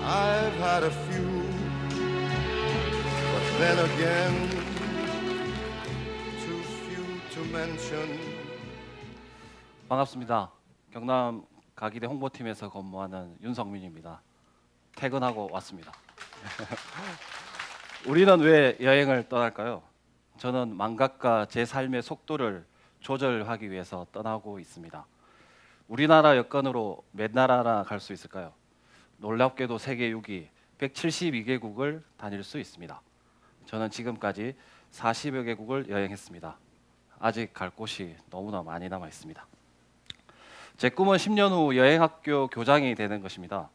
I've had a few, but then again, too few to mention. 반갑습니다. 경남 가기대 홍보팀에서 근무하는 윤성민입니다. 퇴근하고 왔습니다. 우리는 왜 여행을 떠날까요? 저는 망각과 제 삶의 속도를 조절하기 위해서 떠나고 있습니다. 우리나라 여건으로 몇 나라나 갈 수 있을까요? 놀랍게도 세계 6위 172개국을 다닐 수 있습니다. 저는 지금까지 40여 개국을 여행했습니다. 아직 갈 곳이 너무나 많이 남아 있습니다. 제 꿈은 10년 후 여행학교 교장이 되는 것입니다.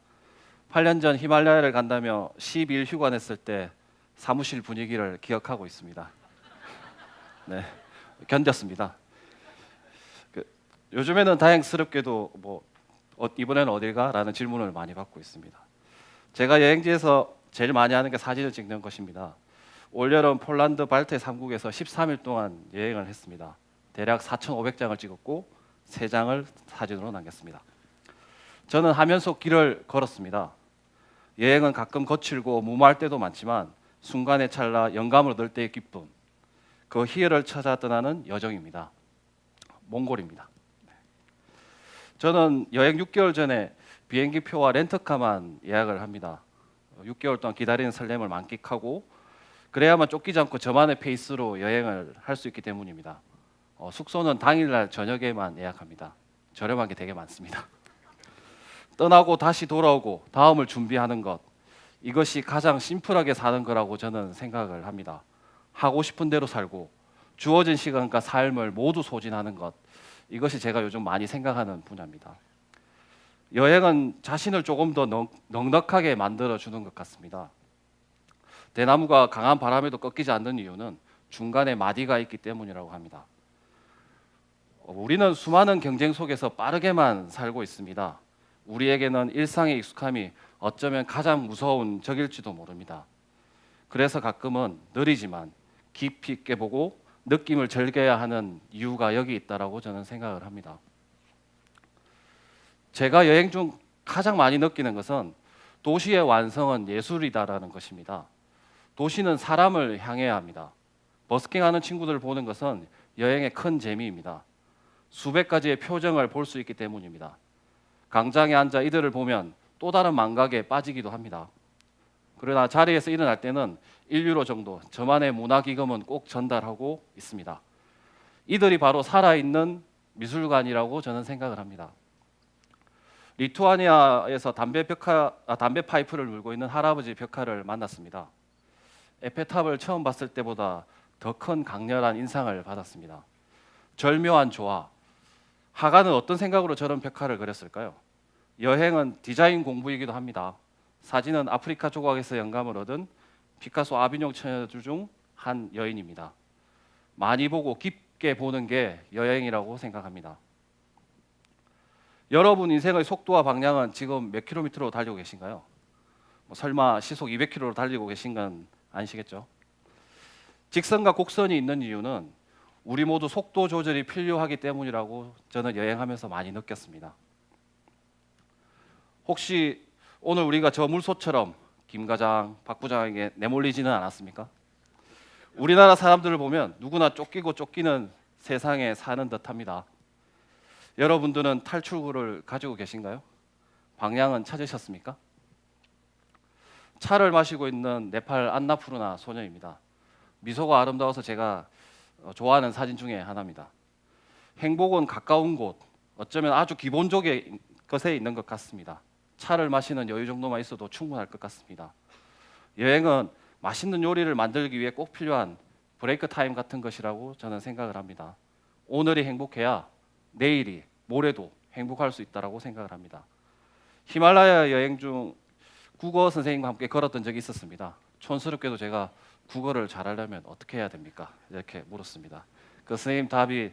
8년 전 히말라야를 간다며 12일 휴가 냈을 때 사무실 분위기를 기억하고 있습니다. 네, 견뎠습니다. 요즘에는 다행스럽게도 이번에는 어딜 가? 라는 질문을 많이 받고 있습니다. 제가 여행지에서 제일 많이 하는 게 사진을 찍는 것입니다. 올여름 폴란드 발트 3국에서 13일 동안 여행을 했습니다. 대략 4,500장을 찍었고 3장을 사진으로 남겼습니다. 저는 하면 속 길을 걸었습니다. 여행은 가끔 거칠고 무모할 때도 많지만 순간의 찰나 영감을 얻을 때의 기쁨, 그 희열을 찾아 떠나는 여정입니다. 몽골입니다. 저는 여행 6개월 전에 비행기표와 렌터카만 예약을 합니다. 6개월 동안 기다리는 설렘을 만끽하고 그래야만 쫓기지 않고 저만의 페이스로 여행을 할 수 있기 때문입니다. 숙소는 당일날 저녁에만 예약합니다. 저렴한 게 되게 많습니다. 떠나고 다시 돌아오고 다음을 준비하는 것, 이것이 가장 심플하게 사는 거라고 저는 생각을 합니다. 하고 싶은 대로 살고 주어진 시간과 삶을 모두 소진하는 것, 이것이 제가 요즘 많이 생각하는 분야입니다. 여행은 자신을 조금 더 넉넉하게 만들어주는 것 같습니다. 대나무가 강한 바람에도 꺾이지 않는 이유는 중간에 마디가 있기 때문이라고 합니다. 우리는 수많은 경쟁 속에서 빠르게만 살고 있습니다. 우리에게는 일상의 익숙함이 어쩌면 가장 무서운 적일지도 모릅니다. 그래서 가끔은 느리지만 깊이 있게 보고 느낌을 즐겨야 하는 이유가 여기 있다라고 저는 생각을 합니다. 제가 여행 중 가장 많이 느끼는 것은 도시의 완성은 예술이다라는 것입니다. 도시는 사람을 향해야 합니다. 버스킹하는 친구들을 보는 것은 여행의 큰 재미입니다. 수백 가지의 표정을 볼 수 있기 때문입니다. 광장에 앉아 이들을 보면 또 다른 망각에 빠지기도 합니다. 그러나 자리에서 일어날 때는 1유로 정도 저만의 문화기금은 꼭 전달하고 있습니다. 이들이 바로 살아있는 미술관이라고 저는 생각을 합니다. 리투아니아에서 담배 파이프를 물고 있는 할아버지 벽화를 만났습니다. 에펠탑을 처음 봤을 때보다 더 큰 강렬한 인상을 받았습니다. 절묘한 조화. 화가는 어떤 생각으로 저런 벽화를 그렸을까요? 여행은 디자인 공부이기도 합니다. 사진은 아프리카 조각에서 영감을 얻은 피카소 아비뇽 처녀들 중 한 여인입니다. 많이 보고 깊게 보는 게 여행이라고 생각합니다. 여러분 인생의 속도와 방향은 지금 몇 킬로미터로 달리고 계신가요? 설마 시속 200km로 달리고 계신 건 아니시겠죠? 직선과 곡선이 있는 이유는 우리 모두 속도 조절이 필요하기 때문이라고 저는 여행하면서 많이 느꼈습니다. 혹시 오늘 우리가 저 물소처럼 김 과장, 박 부장에게 내몰리지는 않았습니까? 우리나라 사람들을 보면 누구나 쫓기고 쫓기는 세상에 사는 듯합니다. 여러분들은 탈출구를 가지고 계신가요? 방향은 찾으셨습니까? 차를 마시고 있는 네팔 안나푸르나 소녀입니다. 미소가 아름다워서 제가 좋아하는 사진 중에 하나입니다. 행복은 가까운 곳, 어쩌면 아주 기본적인 것에 있는 것 같습니다. 차를 마시는 여유 정도만 있어도 충분할 것 같습니다. 여행은 맛있는 요리를 만들기 위해 꼭 필요한 브레이크 타임 같은 것이라고 저는 생각을 합니다. 오늘이 행복해야 내일이, 모레도 행복할 수 있다고 생각을 합니다. 히말라야 여행 중 국어 선생님과 함께 걸었던 적이 있었습니다. 촌스럽게도 제가 국어를 잘하려면 어떻게 해야 됩니까? 이렇게 물었습니다. 그 선생님 답이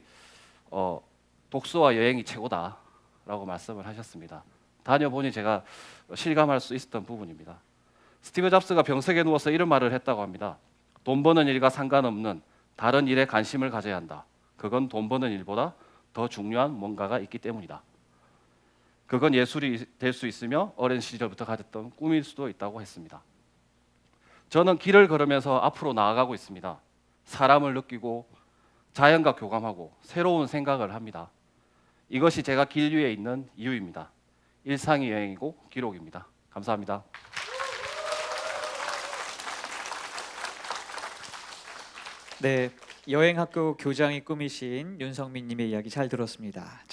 독서와 여행이 최고다라고 말씀을 하셨습니다. 다녀보니 제가 실감할 수 있었던 부분입니다. 스티브 잡스가 병석에 누워서 이런 말을 했다고 합니다. 돈 버는 일과 상관없는 다른 일에 관심을 가져야 한다. 그건 돈 버는 일보다 더 중요한 뭔가가 있기 때문이다. 그건 예술이 될 수 있으며 어린 시절부터 가졌던 꿈일 수도 있다고 했습니다. 저는 길을 걸으면서 앞으로 나아가고 있습니다. 사람을 느끼고 자연과 교감하고 새로운 생각을 합니다. 이것이 제가 길 위에 있는 이유입니다. 일상이 여행이고 기록입니다. 감사합니다. 네, 여행학교 교장이 꿈이신 윤성민님의 이야기 잘 들었습니다.